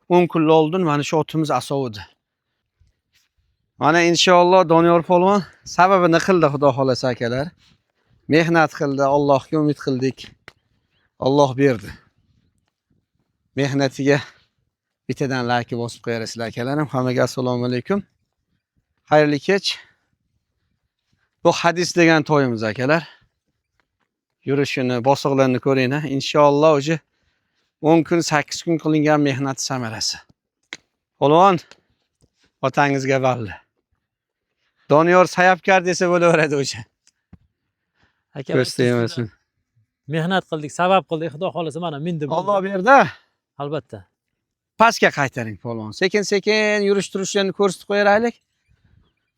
10 kun oldun mana shu otimiz asovidi. Mana inshaalloh Doniyor polvon sababini qildi, xudo xolasa akalar. Mehnat qildi, Allohga umid qildik. Alloh berdi. Mehnatiga bittadan like bosib qo'yasizlar akalarim. Hammaga assalomu alaykum. Xayrli kech. Bu hadis degan to'yimiz akalar. Yurishini, bosiqlarini ko'ringlar. Inshaalloh o'zi 10 kun, 8 kun qilingan mehnat samarasi. Polvon, otangizga valli. Doniyor sayapkar desa bo'laveradi o'sha. Aka, Ko'z tegmasin. mehnat qildik, sabab qildik, xudo xolasa mana mindim. Alloh berdi. Albatta. Pastga qaytaring polvon. Sekin-sekin yurish-turishlarni ko'rsatib qo'yaylik.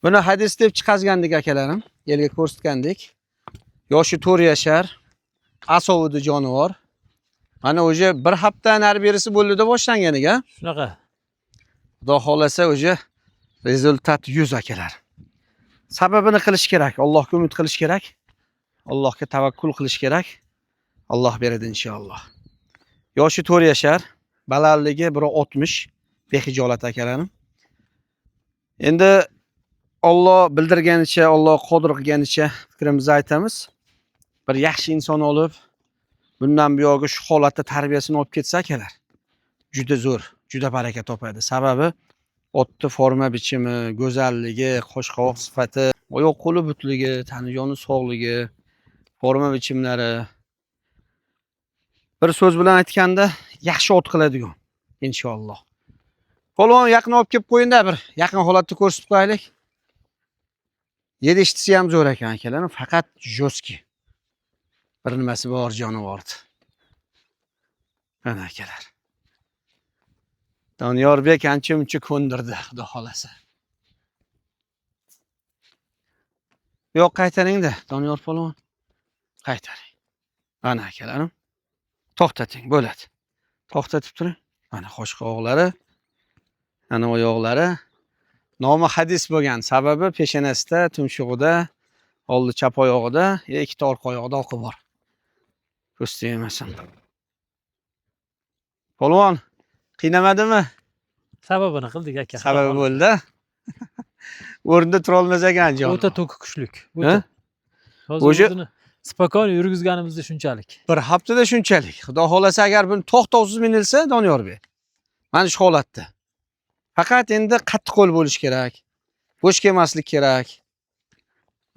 Buni hadis deb chiqazgandik akalarim. Elga ko'rsatgandik. Yoshi 4 yashar. Asovudi jonivor. Mana o'sha bir hafta nari berisi bo'ldi boshlanganiga. Shunaqa. Xudo xolasa o'sha rezultat 100 akalar. Sababini qilish kerak, Allohga umid qilish kerak. Allohga tavakkul qilish kerak. Alloh beradi inshaalloh. Yoshi 4 yashar, balandligi 1.60, behijolat akalarim. Endi Alloh bildirganicha, Alloh qodir qilganicha fikrimizni aytamiz. Bir yaxshi inson olib, bundan buyog'i shu holatda tarbiyasini olib ketsa akalar, juda zo'r, juda baraka topadi. Sababi otni forma bichimi, go'zalligi, qo'shqovoq sifati, oyoq qo'li butligi, tani joni sog'ligi, forma bichimlari. Bir so'z bilan aytganda, yaxshi ot qiladigan inshaalloh. Polvon yaqin olib kelib qo'yingda, bir yaqin holatda ko'rsatib qo'yaylik. Yedishtisi ham zo'r ekan akalarim, faqat jo'ski. Bir nimasi bor jonivordi. Mana akalar. Doniyorbek ancha-muncha ko'ndirdi, xudo xolasa. Yo'q, qaytaring-da, Doniyor polvon. Qaytaring. Mana akalarim. To'xtating, bo'ladi. To'xtatib turing. Mana qo'shqovoqlari, mana oyoqlari. Nomi hadis bo'lgan sababi peshonasida, tumshug'ida, oldi chap oyog'ida, ikkita orqa oyog'ida oqi bor. Ko'z tegmasin. Polvon, qiynamadimi? Sababini qildik aka. Sababi bo'ldi. O'rnida tura olmas ekan jon. O'ta to'ki kuchlik. Ha? Hozir O'sha- o'zini spokon yurgizganimizda shunchalik. Bir haftada shunchalik. Xudo xolasa agar buni to'xtovsiz minilsa, Doniyorbek. Mana shu holatda. Faqat endi qattiq qo'l bo'lish kerak. Bo'sh kelmaslik kerak.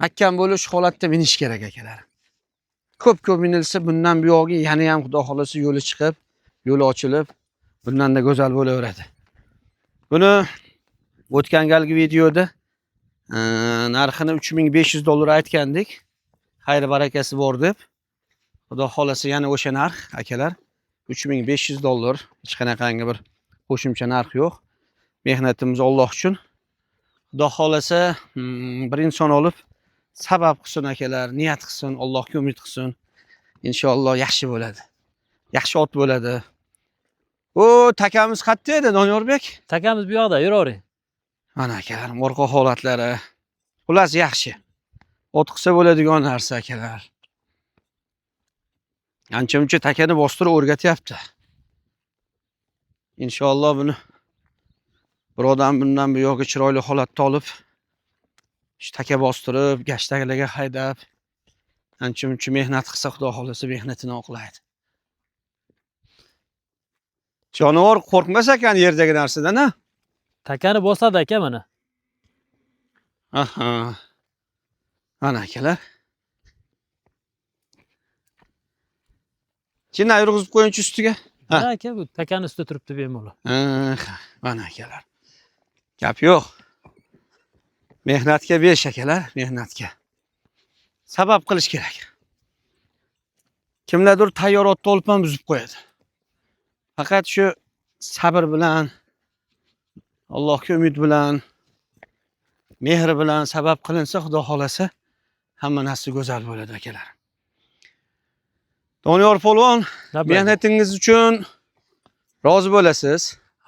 Mahkam bo'lish holatda minish kerak akalar. Ko'p minilsa, bundan buyog'i yana ham xudo xolasa yo'li chiqib, yo'li ochilib, bundan da go'zal bo'laveradi. Buni o'tgan galgi videoda narxini $3500 aytgandik. Xayr barakasi bor deb. Xudo xolasa yana o'sha narx akalar. $3500. Hech qanaqangi bir qo'shimcha narx yo'q. Mehnatimiz Alloh uchun. Xudo xolasa bir inson olib sabab qilsin akalar, niyat qilsin, Allohga umid qilsin. Inshaalloh yaxshi bo'ladi. Yaxshi ot bo'ladi. O, takamiz qayerda edi, Doniyorbek? Takamiz bu yoqda, yuravering. Mana akalarim, orqa holatlari. Xullas yaxshi. Ot qilsa bo'ladigan narsa akalar. Ancha-muncha takani bostirib o'rgatyapti. Inshaalloh buni bir odam bundan bu yo'g'i chiroyli holatda olib, shu taka bostirib, gashtaglarga haydab, ancha-muncha mehnat qilsa, xudo xolasa mehnatini oqlaydi. Jonivor qo'rqmas ekan yerdagi narsadan, ha? Takani bosadi aka mana. Aha. Mana akalar. Chinni yurg'izib qo'yinchi ustiga. Ha. Mana aka bu takani ustida turibdi bemalol. Mana akalar. Gap yo'q. Mehnatga besh akalar, mehnatga. Sabab qilish kerak. Kimlardir tayyor otni olib ham buzib qo'yadi. Faqat shu sabr bilan, Allohga umid bilan, mehr bilan sabab qilinsa, xudo xolasa hamma narsa go'zal bo'ladi akalar. Doniyor polvon, mehnatingiz uchun rozi bo'lasiz.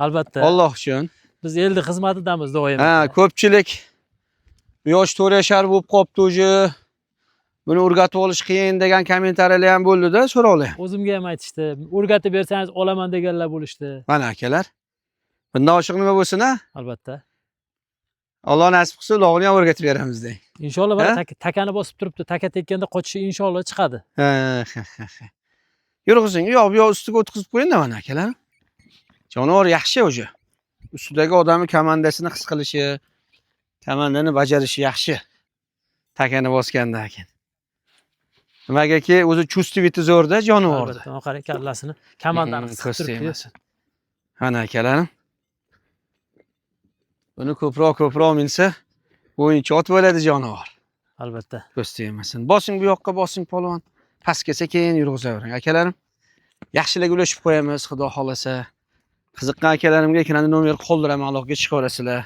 Albatta. Alloh uchun. Biz elni xizmatidamiz doim. Ha, ko'pchilik yosh 4 yashar bo'lib qopti o'zi. Buni o'rgatib olish qiyin degan kommentariyalar ham bo'ldi-da, so'rovlar. O'zimga ham aytishdi. O'rgatib bersangiz olaman deganlar bo'lishdi. Mana akalar. Bundan oshiq nima bo'lsin ha? Albatta. Alloh nasib qilsa ulovini ham o'rgatib beramiz deng. Inshaalloh Ha? mana takani bosib turibdi. Taka tekkanda qochishi inshaalloh chiqadi. Yurg'izing, yo bu yoq ustiga o'tkazib qo'ying-da mana akalar. Jonivor yaxshi o'sha. Ustidagi odamning komandasini his qilishi, komandani bajarishi yaxshi. Takani bosgandan keyin. Nimagaki o'zi chustviti zo'rda jonivorda. Albatta. Mana qarang kallasini kamandani qisib ko'z turibdi. tegmasin. Ana akalarim. Buni ko'proq minsa o'yinchi ot bo'ladi jonivor. Albatta. Ko'z tegmasin. Bosing bu yoqqa bosing polvon. Pastga sekin yurg'izavering akalarim. Yaxshilik ulashib qo'yamiz, xudo xolasa. Qiziqqan akalarimga ekranni nomer qoldiraman, aloqaga chiqaverasizlar.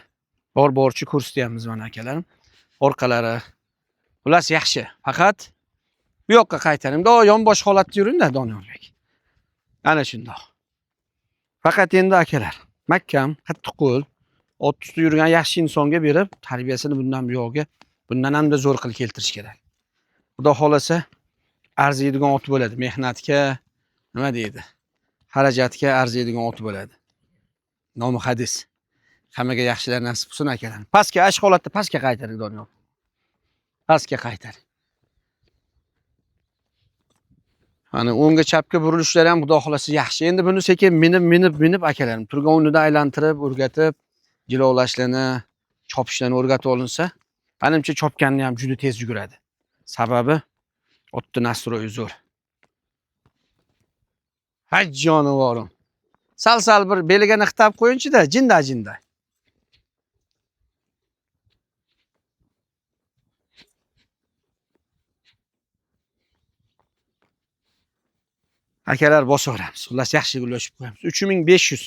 Bor-borchi ko'rsatamiz mana akalarim. Orqalari. Xullas yaxshi. Faqat bu yoqqa qaytaring. Yonbosh holatda yuring-da Doniyorbek. Ana shundoq. Faqat endi akalar, mahkam, qattiq qo'l, ot ustida yurgan yaxshi insonga berib, tarbiyasini bundan buyog'iga bundan hamda zo'r qilib keltirish kerak. Xudo xolasa arziydigan ot bo'ladi. Mehnatga, nima deydi? Xarajatga arziydigan ot bo'ladi. Nomi hadis. Hammaga yaxshilar nasib qilsin akalar. Pastga ash holatda pastga qaytaring Doniyor. Pastga qaytaring. Hani o'ngga chapga burilishlar ham xudo xolasa yaxshi. Endi buni sekin minib akalarim. Turgan o'rnida aylantirib, o'rgatib, jilovlashlarni, chopishlarni o'rgatib olinsa, menimcha chopganni ham juda tez yuguradi. Sababi otni nasroyi zo'r. Haj jonivorim. Sal bir beliga niqtab qo'yinchi-da, jinda. Akalar bosaveramiz. Xullas yaxshi ulashib qo'yamiz. 3500